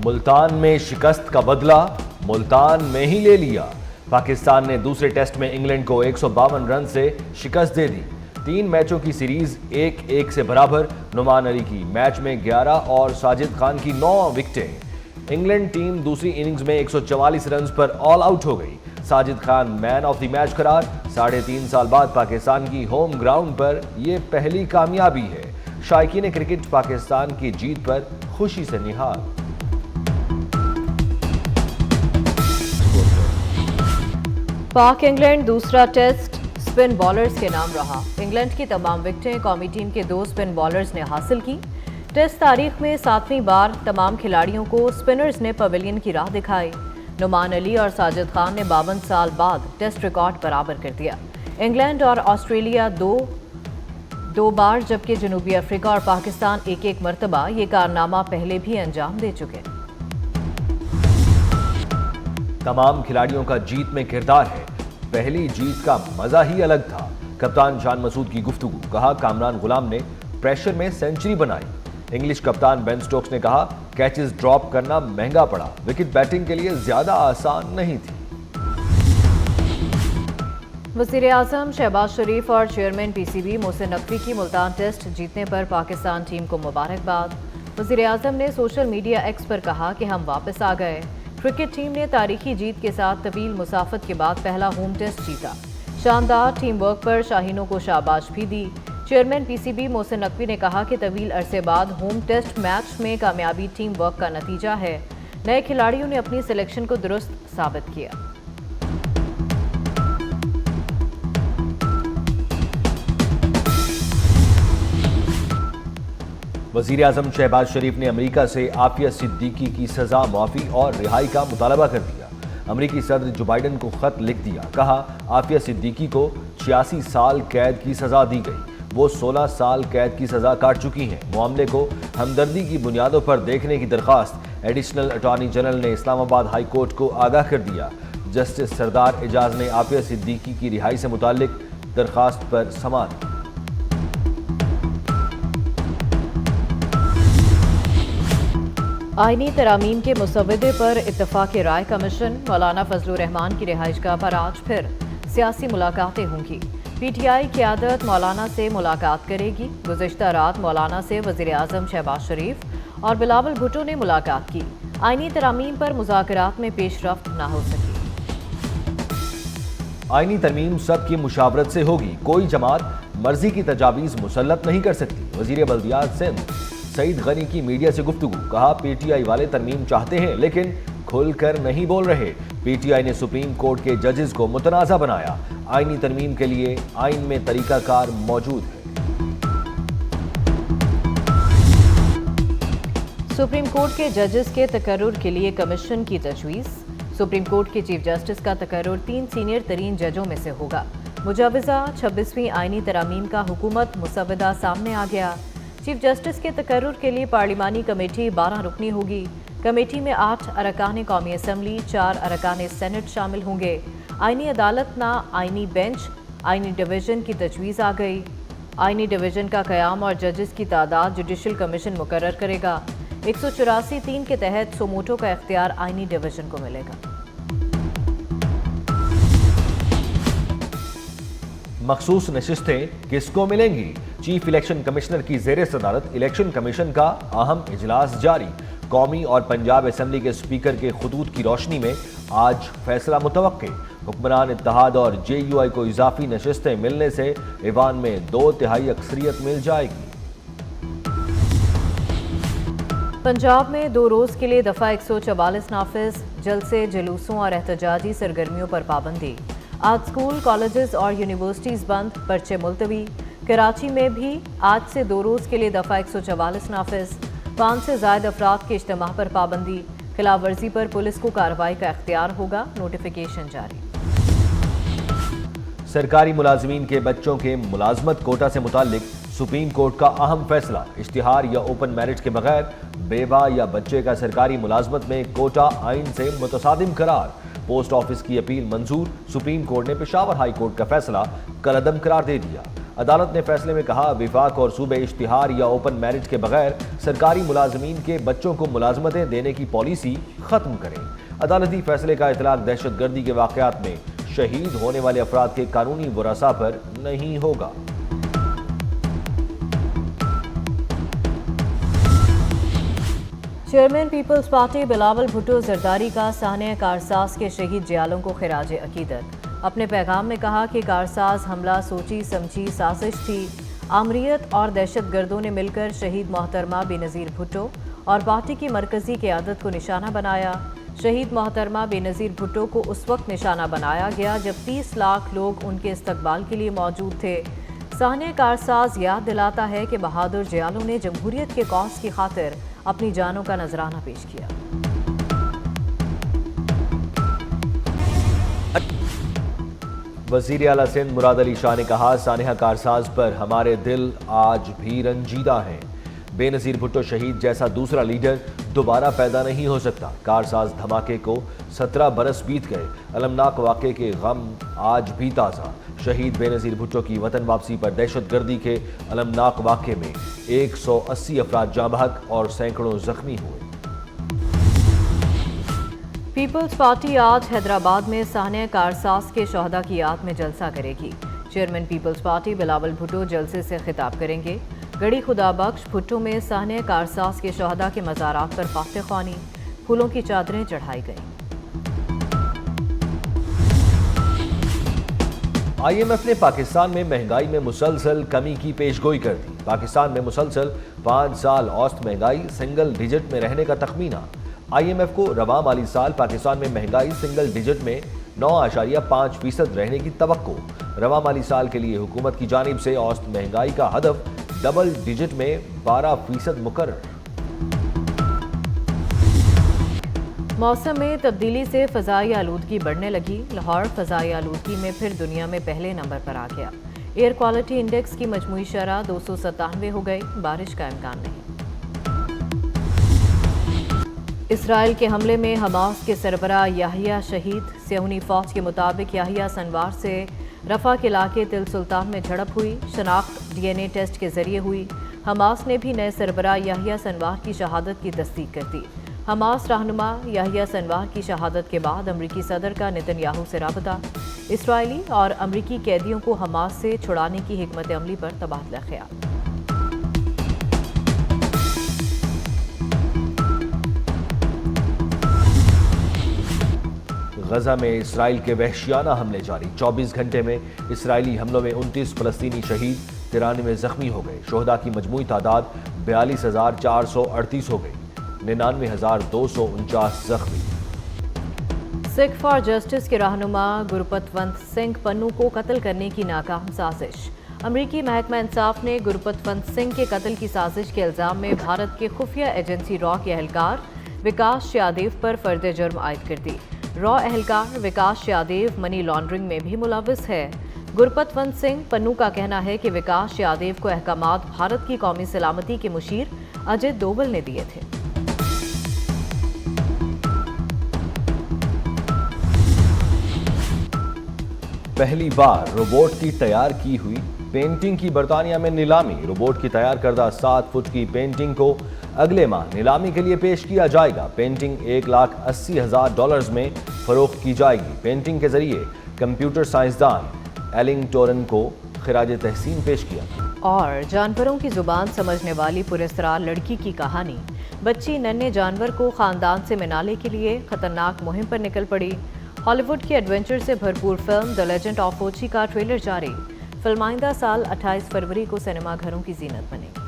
ملتان میں شکست کا بدلہ ملتان میں ہی لے لیا۔ پاکستان نے دوسرے ٹیسٹ میں انگلینڈ کو 152 رن سے شکست دے دی۔ 3 میچوں کی سیریز 1-1 سے برابر۔ نعمان علی کی میچ میں 11 اور ساجد خان کی 9 وکٹیں۔ انگلینڈ ٹیم دوسری اننگز میں 144 رنز پر آل آؤٹ ہو گئی۔ ساجد خان مین آف دی میچ قرار۔ 3.5 سال بعد پاکستان کی ہوم گراؤنڈ پر یہ پہلی کامیابی ہے۔ شائقین کرکٹ پاکستان کی جیت پر خوشی سے نہال۔ پاک انگلینڈ دوسرا ٹیسٹ سپن بالرز کے نام رہا۔ انگلینڈ کی تمام وکٹیں قومی ٹیم کے 2 سپن بالرز نے حاصل کی۔ ٹیسٹ تاریخ میں 7ویں بار تمام کھلاڑیوں کو سپنرز نے پویلین کی راہ دکھائی۔ نعمان علی اور ساجد خان نے 52 سال بعد ٹیسٹ ریکارڈ برابر کر دیا۔ انگلینڈ اور آسٹریلیا دو بار جبکہ جنوبی افریقہ اور پاکستان 1 مرتبہ یہ کارنامہ پہلے بھی انجام دے چکے۔ تمام کھلاڑیوں کا جیت میں کردار ہے۔ پہلی جیت کا مزہ ہی الگ تھا۔ کپتان شان مسعود کی گفتگو، کہا کامران غلام نے پریشر میں سینچری بنائی۔ انگلش کپتان بین سٹوکس نے کہا کیچز ڈراپ کرنا مہنگا پڑا، وکٹ بیٹنگ کے لیے زیادہ آسان نہیں تھی۔ وزیر اعظم شہباز شریف اور chairman P C B Mohsin Naqvi کی ملتان ٹیسٹ جیتنے پر پاکستان ٹیم کو مبارکباد۔ وزیر اعظم نے سوشل میڈیا ایکس پر کہا کہ ہم واپس آ گئے۔ کرکٹ ٹیم نے تاریخی جیت کے ساتھ طویل مسافت کے بعد پہلا ہوم ٹیسٹ جیتا۔ شاندار ٹیم ورک پر شاہینوں کو شاباش بھی دی۔ Chairman P C B Mohsin Naqvi نے کہا کہ طویل عرصے بعد ہوم ٹیسٹ میچ میں کامیابی ٹیم ورک کا نتیجہ ہے۔ نئے کھلاڑیوں نے اپنی سلیکشن کو درست ثابت کیا۔ وزیر اعظم شہباز شریف نے امریکہ سے عافیہ صدیقی کی سزا معافی اور رہائی کا مطالبہ کر دیا۔ امریکی صدر جو بائیڈن کو خط لکھ دیا، کہا عافیہ صدیقی کو 86 سال قید کی سزا دی گئی۔ وہ 16 سال قید کی سزا کاٹ چکی ہیں۔ معاملے کو ہمدردی کی بنیادوں پر دیکھنے کی درخواست ایڈیشنل اٹارنی جنرل نے اسلام آباد ہائی کورٹ کو آگاہ کر دیا۔ جسٹس سردار اعجاز نے عافیہ صدیقی کی رہائی سے متعلق درخواست پر سماعت کی۔ آئینی ترامیم کے مسودے پر اتفاق رائے کمیشن۔ مولانا فضل الرحمان کی رہائش گاہ پر آج پھر سیاسی ملاقاتیں ہوں گی۔ پی ٹی آئی قیادت مولانا سے ملاقات کرے گی۔ گزشتہ رات مولانا سے وزیر اعظم شہباز شریف اور بلاول بھٹو نے ملاقات کی۔ آئینی ترامیم پر مذاکرات میں پیش رفت نہ ہو سکی۔ آئینی ترمیم سب کی مشاورت سے ہوگی۔ کوئی جماعت مرضی کی تجاویز مسلط نہیں کر سکتی۔ وزیر بلدیات سندھ سعید غنی کی میڈیا سے گفتگو، کہا پی ٹی آئی والے ترمیم چاہتے ہیں لیکن کھل کر نہیں بول رہے۔ پی ٹی آئی نے سپریم کورٹ کے ججز کو متنازع بنایا۔ آئینی ترمیم کے لیے آئین میں طریقہ کار موجود ہے۔ سپریم کورٹ کے ججز کے تقرر کے لیے کمیشن کی تجویز۔ سپریم کورٹ کے چیف جسٹس کا تقرر 3 سینئر ترین ججوں میں سے ہوگا۔ مجوزہ 26ویں آئینی ترامیم کا حکومت مسودہ سامنے آ گیا۔ چیف جسٹس کے تقرر کے لیے پارلیمانی کمیٹی 12 رکنی ہوگی۔ کمیٹی میں 8 ارکان قومی اسمبلی، 4 ارکان سینٹ شامل ہوں گے۔ آئینی عدالت نہ آئینی بینچ، آئینی ڈویژن کی تجویز آ گئی۔ آئینی ڈویژن کا قیام اور ججز کی تعداد جوڈیشل کمیشن مقرر کرے گا۔ 184(3) کے تحت سوموٹو کا اختیار آئینی ڈویژن کو ملے گا۔ مخصوص نشستیں کس کو ملیں گی؟ چیف الیکشن کمشنر کی زیر صدارت الیکشن کمیشن کا اہم اجلاس جاری۔ قومی اور پنجاب اسمبلی کے اسپیکر کے خطوط کی روشنی میں آج فیصلہ متوقع۔ حکمران اتحاد اور جے یو آئی کو اضافی نشستیں ملنے سے ایوان میں 2/3 اکثریت مل جائے گی۔ پنجاب میں 2 روز کے لیے دفعہ 144 نافذ۔ جلسے، جلوسوں اور احتجاجی سرگرمیوں پر پابندی۔ آج اسکول، کالجز اور یونیورسٹیز بند، پرچے ملتوی۔ کراچی میں بھی آج سے 2 روز کے لیے دفعہ 144 نافذ۔ 5 سے زائد افراد کے اجتماع پر پابندی۔ خلاف ورزی پر پولیس کو کارروائی کا اختیار ہوگا، نوٹیفیکیشن جاری۔ سرکاری ملازمین کے بچوں کے ملازمت کوٹا سے متعلق سپریم کورٹ کا اہم فیصلہ۔ اشتہار یا اوپن میرٹ کے بغیر بیوہ یا بچے کا سرکاری ملازمت میں کوٹا آئین سے متصادم قرار۔ پوسٹ آفس کی اپیل منظور۔ سپریم کورٹ نے پشاور ہائی کورٹ کا فیصلہ کالعدم قرار دے دیا۔ عدالت نے فیصلے میں کہا وفاق اور صوبے اشتہار یا اوپن میرج کے بغیر سرکاری ملازمین کے بچوں کو ملازمتیں دینے کی پالیسی ختم کریں۔ عدالتی فیصلے کا اطلاق دہشت گردی کے واقعات میں شہید ہونے والے افراد کے قانونی ورثاء پر نہیں ہوگا۔ Chairman peoples party Bilawal Bhutto Zardari کا سانحہ کارساز کے شہید جیالوں کو خراج عقیدت۔ اپنے پیغام میں کہا کہ کارساز حملہ سوچی سمجھی سازش تھی۔ آمریت اور دہشت گردوں نے مل کر شہید محترمہ بے نظیر بھٹو اور پارٹی کی مرکزی قیادت کو نشانہ بنایا۔ شہید محترمہ بے نظیر بھٹو کو اس وقت نشانہ بنایا گیا جب 30 لاکھ لوگ ان کے استقبال کے لیے موجود تھے۔ سانحہ کارساز یاد دلاتا ہے کہ بہادر جیالوں نے جمہوریت کے کاز کی خاطر اپنی جانوں کا نذرانہ پیش کیا۔ وزیر اعلیٰ سندھ مراد علی شاہ نے کہا سانحہ کارساز پر ہمارے دل آج بھی رنجیدہ ہیں۔ بے نظیر بھٹو شہید جیسا دوسرا لیڈر دوبارہ پیدا نہیں ہو سکتا۔ کارساز دھماکے کو 17 برس بیت گئے، المناک واقعے کے غم آج بھی تازہ۔ شہید بے نظیر بھٹو کی وطن واپسی پر دہشت گردی کے المناک واقعے میں 180 افراد جاں بحق اور سینکڑوں زخمی ہوئے۔ پیپلز پارٹی آج حیدرآباد میں سانحہ کارساز کے شہداء کی یاد میں جلسہ کرے گی۔ Chairman peoples party Bilawal Bhutto جلسے سے خطاب کریں گے۔ گڑھی خدا بخش بھٹو میں سانحہ کارساز کے شہداء کے مزارات پر فاتح خوانی، پھولوں کی چادریں چڑھائی گئیں۔ آئی ایم ایف نے پاکستان میں مہنگائی میں مسلسل کمی کی پیشگوئی کر دی۔ پاکستان میں مسلسل 5 سال اوسط مہنگائی سنگل ڈیجٹ میں رہنے کا تخمینہ۔ آئی ایم ایف کو رواں مالی سال پاکستان میں مہنگائی سنگل ڈیجٹ میں 9.5% رہنے کی توقع۔ رواں مالی سال کے لیے حکومت کی جانب سے اوسط مہنگائی کا ہدف ڈبل ڈیجٹ میں 12% مقرر۔ موسم میں تبدیلی سے فضائی آلودگی بڑھنے لگی۔ لاہور فضائی آلودگی میں پھر دنیا میں پہلے نمبر پر آ گیا۔ ایئر کوالٹی انڈیکس کی مجموعی شرح 297 ہو گئی، بارش کا امکان نہیں۔ اسرائیل کے حملے میں حماس کے سربراہ یحییٰ شہید۔ صہیونی فوج کے مطابق یحییٰ سنوار سے رفح کے علاقے تل سلطان میں جھڑپ ہوئی، شناخت ڈی این اے ٹیسٹ کے ذریعے ہوئی۔ حماس نے بھی نئے سربراہ یحییٰ سنوار کی شہادت کی تصدیق کر دی۔ حماس رہنما یحییٰ سنوار کی شہادت کے بعد امریکی صدر کا نتن یاہو سے رابطہ۔ اسرائیلی اور امریکی قیدیوں کو حماس سے چھڑانے کی حکمت عملی پر تبادلہ خیال۔ غزہ میں اسرائیل کے وحشیانہ حملے جاری۔ 24 گھنٹے میں اسرائیلی حملوں میں 29 فلسطینی شہید، 93 زخمی ہو گئے۔ شہداء کی مجموعی تعداد 42,438 ہو گئی، 99,249 زخمی۔ سکھ فار جسٹس کے رہنما گرپت ونت سنگھ پنو کو قتل کرنے کی ناکام سازش۔ امریکی محکمہ انصاف نے گرپت ونت سنگھ کے قتل کی سازش کے الزام میں بھارت کے خفیہ ایجنسی را کے اہلکار وکاس یادیو پر فرد جرم عائد کر دی۔ را اہلکار وکاس یادیو منی لانڈرنگ میں بھی ملوث ہے۔ گرپت ونت سنگھ پنو کا کہنا ہے کہ وکاس یادیو کو احکامات بھارت کی قومی سلامتی کے مشیر اجت دوول نے دیے تھے۔ پہلی بار روبوٹ کی تیار کی ہوئی پینٹنگ کی برطانیہ میں نیلامی۔ روبوٹ کی تیار کردہ 7 فٹ کی پینٹنگ کو اگلے ماہ نیلامی کے لیے پیش کیا جائے گا۔ پینٹنگ $180,000 میں فروخت کی جائے گی۔ پینٹنگ کے ذریعے کمپیوٹر سائنسدان ایلنگ ٹورن کو خراج تحسین پیش کیا۔ اور جانوروں کی زبان سمجھنے والی پراسرار لڑکی کی کہانی۔ بچی ننھے جانور کو خاندان سے منانے کے لیے خطرناک مہم پر نکل پڑی۔ ہالی ووڈ کی ایڈونچر سے بھرپور film the legend of Uchi کا ٹریلر جاری۔ فلم آئندہ سال 28 فروری کو سنیما گھروں کی زینت بنے گی۔